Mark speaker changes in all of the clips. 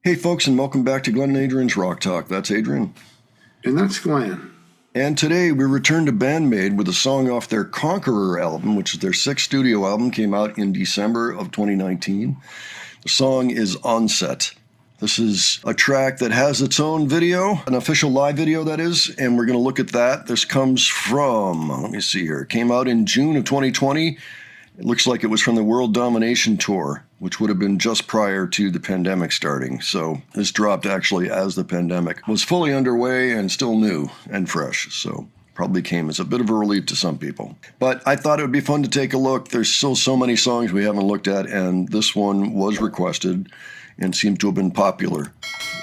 Speaker 1: Hey folks, and welcome back to Glenn and Adrian's Rock Talk. That's Adrian.
Speaker 2: And that's Glenn.
Speaker 1: And today we return to Band-Maid with a song off their Conqueror album, which is their sixth studio album, came out in December of 2019. The song is Onset. This is a track that has its own video, an official live video that is, and we're going to look at that. This comes from, let me see here, it came out in June of 2020. It looks like it was from the World Domination Tour, which would have been just prior to the pandemic starting. So this dropped actually as the pandemic was fully underway and still new and fresh. So probably came as a bit of a relief to some people. But I thought it would be fun to take a look. There's still so many songs we haven't looked at, and this one was requested and seemed to have been popular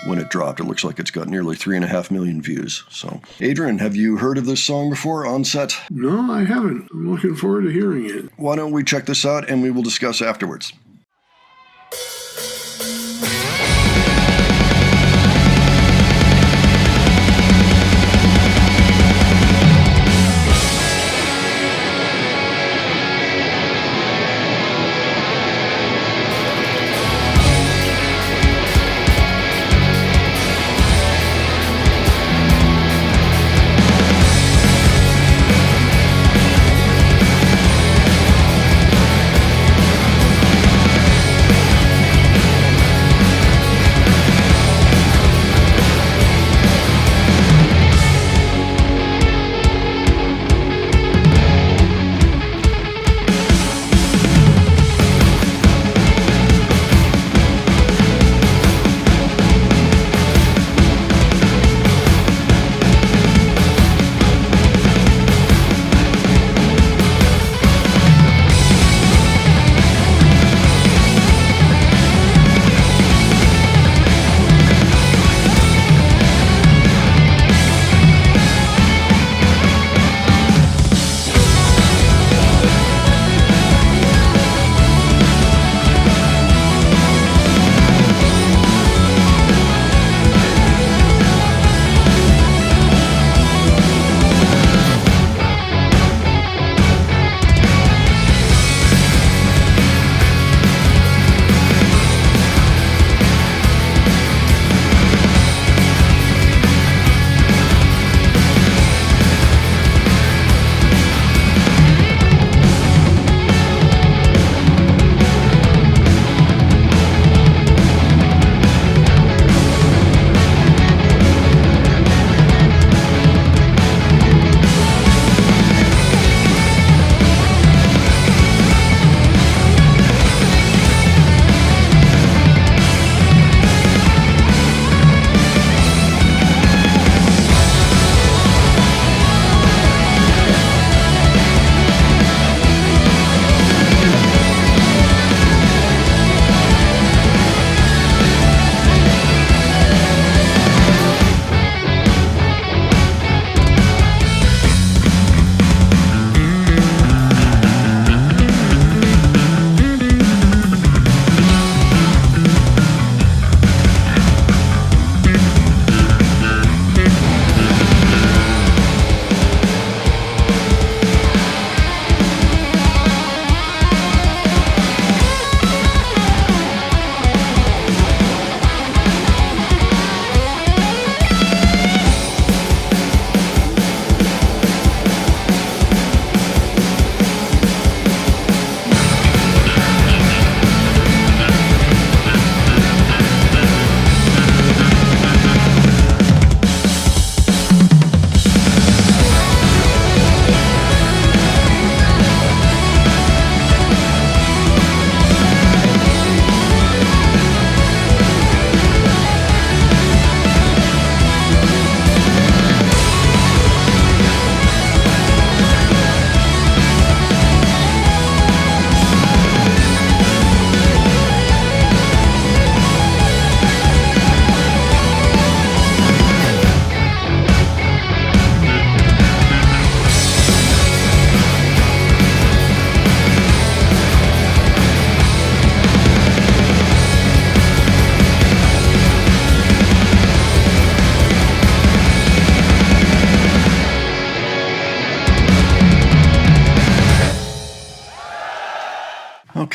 Speaker 1: when it dropped. It looks like it's got nearly 3.5 million views. So, Adrian, have you heard of this song before, Onset?
Speaker 2: No, I haven't. I'm looking forward to hearing it.
Speaker 1: Why don't we check this out and we will discuss afterwards.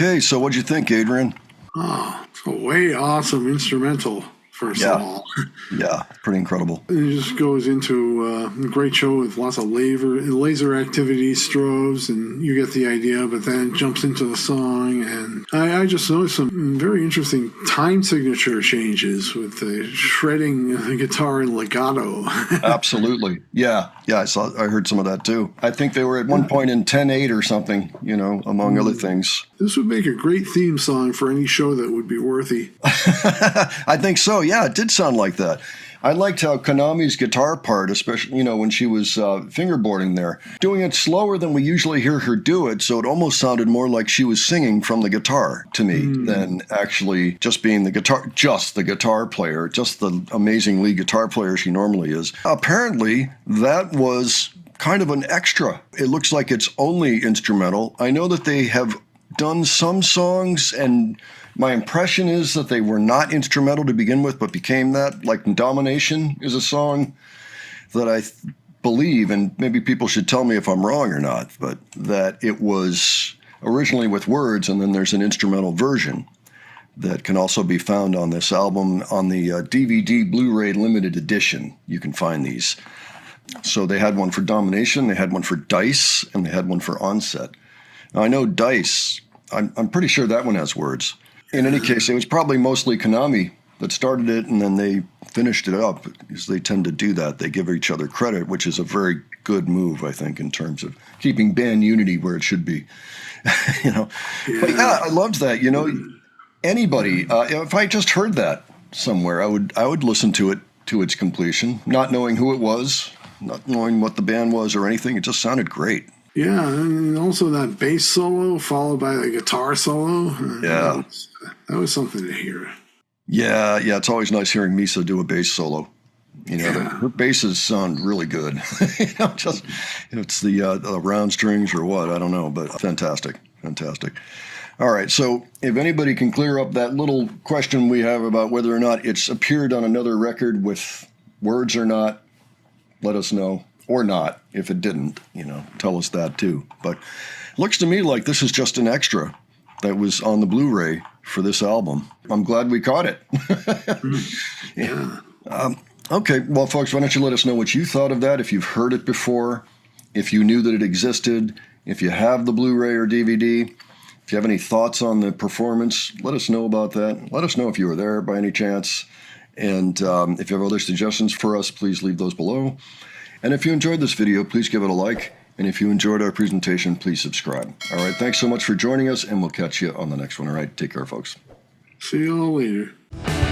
Speaker 1: Okay, so what'd you think, Adrian?
Speaker 2: Oh, it's a way awesome instrumental. first of all.
Speaker 1: Yeah, pretty incredible.
Speaker 2: It just goes into a great show with lots of laser activity, strobes, and you get the idea, but then it jumps into the song. And I just noticed some very interesting time signature changes with the shredding guitar and legato.
Speaker 1: Absolutely. Yeah, I heard some of that too. I think they were at one point in 10/8 or something, among other things.
Speaker 2: This would make a great theme song for any show that would be worthy.
Speaker 1: I think so. Yeah, it did sound like that. I liked how Konami's guitar part, especially, when she was fingerboarding there, doing it slower than we usually hear her do it, so it almost sounded more like she was singing from the guitar to me than actually just being the guitar player, just the amazing lead guitar player she normally is. Apparently, that was kind of an extra. It looks like it's only instrumental. I know that they have done some songs, and my impression is that they were not instrumental to begin with, but became that. Like Domination is a song that I believe, and maybe people should tell me if I'm wrong or not, but that it was originally with words, and then there's an instrumental version that can also be found on this album on the DVD Blu-ray limited edition. You can find these. So they had one for Domination, they had one for Dice, and they had one for Onset. Now, I know Dice, I'm pretty sure that one has words. In any case, it was probably mostly Konami that started it, and then they finished it up, because they tend to do that. They give each other credit, which is a very good move, I think, in terms of keeping band unity where it should be. But yeah, I loved that. Anybody, if I just heard that somewhere, I would listen to it to its completion, not knowing who it was, not knowing what the band was or anything. It just sounded great.
Speaker 2: Yeah, and also that bass solo followed by the guitar solo.
Speaker 1: Yeah.
Speaker 2: That was something to hear.
Speaker 1: Yeah, it's always nice hearing Misa do a bass solo. Her basses sound really good. Just it's the round strings or what, I don't know, but fantastic. All right, so if anybody can clear up that little question we have about whether or not it's appeared on another record with words or not, let us know. Or not, if it didn't, tell us that too. But it looks to me like this is just an extra that was on the Blu-ray for this album. I'm glad we caught it.
Speaker 2: Yeah.
Speaker 1: Okay, well, folks, why don't you let us know what you thought of that, if you've heard it before, if you knew that it existed, if you have the Blu-ray or DVD, if you have any thoughts on the performance, let us know about that. Let us know if you were there by any chance. And if you have other suggestions for us, please leave those below. And if you enjoyed this video, please give it a like. And if you enjoyed our presentation, please subscribe. All right, thanks so much for joining us, and we'll catch you on the next one. All right, take care, folks.
Speaker 2: See you all later.